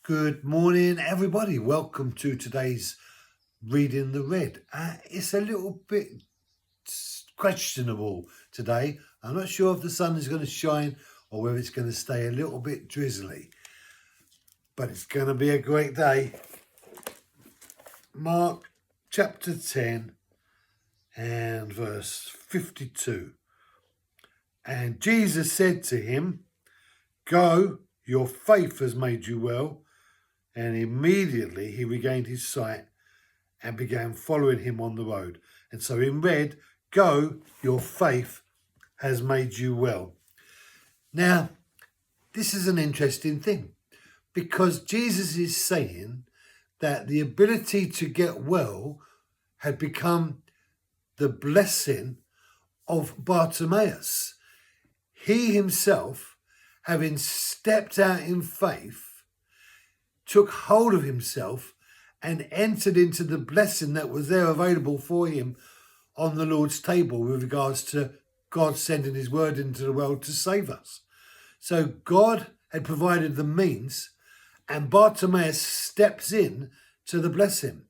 Good morning, everybody. Welcome to today's Reading the Red. It's a little bit questionable today. I'm not sure if the sun is going to shine or whether it's going to stay a little bit drizzly. But it's going to be a great day. Mark chapter 10 and verse 52. And Jesus said to him, "Go, your faith has made you well." And immediately he regained his sight and began following him on the road. And so in red, "Go, your faith has made you well." Now, this is an interesting thing because Jesus is saying that the ability to get well had become the blessing of Bartimaeus. He himself, having stepped out in faith, took hold of himself and entered into the blessing that was there available for him on the Lord's table with regards to God sending his word into the world to save us. So God had provided the means, and Bartimaeus steps in to the blessing,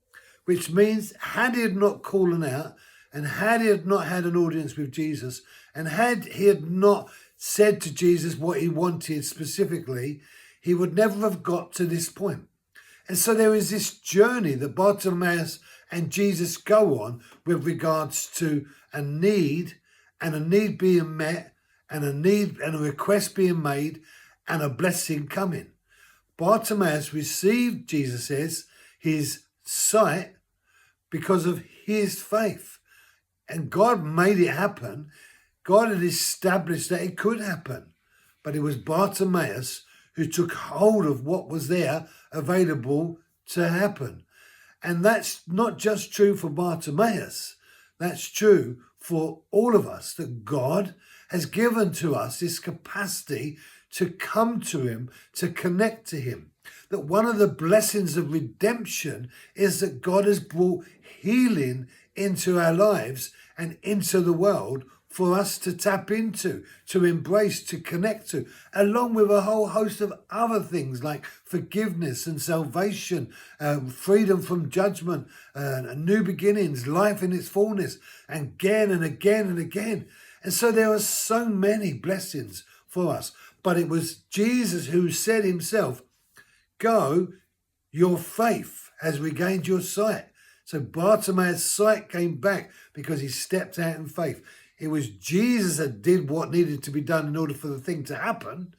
which means had he had not called out, and had he had not had an audience with Jesus, and had he had not said to Jesus what he wanted specifically, he would never have got to this point. And so there is this journey that Bartimaeus and Jesus go on with regards to a need, and a need being met, and a need and a request being made, and a blessing coming. Bartimaeus received, Jesus says, his sight because of his faith. And God made it happen. God had established that it could happen. But it was Bartimaeus who took hold of what was there available to happen. And that's not just true for Bartimaeus. That's true for all of us, that God has given to us this capacity to come to him, to connect to him. That one of the blessings of redemption is that God has brought healing into our lives and into the world for us to tap into, to embrace, to connect to, along with a whole host of other things like forgiveness and salvation, freedom from judgment, new beginnings, life in its fullness, and again and again and again. And so there are so many blessings for us. But it was Jesus who said himself, "Go, your faith has regained your sight." So Bartimaeus' sight came back because he stepped out in faith. It was Jesus that did what needed to be done in order for the thing to happen.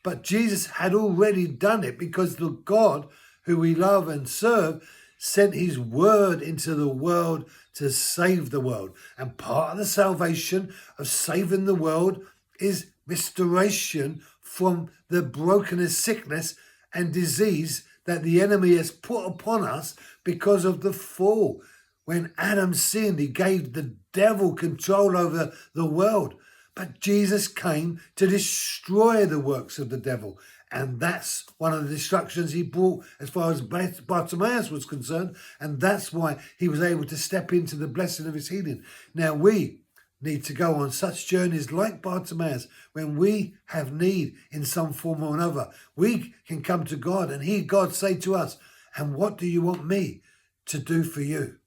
But Jesus had already done it because the God who we love and serve sent his word into the world to save the world. And part of the salvation of saving the world is restoration from the brokenness, sickness and disease that the enemy has put upon us because of the fall. When Adam sinned, he gave the devil control over the world. But Jesus came to destroy the works of the devil. And that's one of the destructions he brought as far as Bartimaeus was concerned. And that's why he was able to step into the blessing of his healing. Now we need to go on such journeys like Bartimaeus when we have need in some form or another. We can come to God and God say to us, "And what do you want me to do for you?"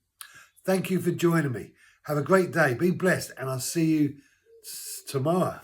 Thank you for joining me. Have a great day. Be blessed. And I'll see you tomorrow.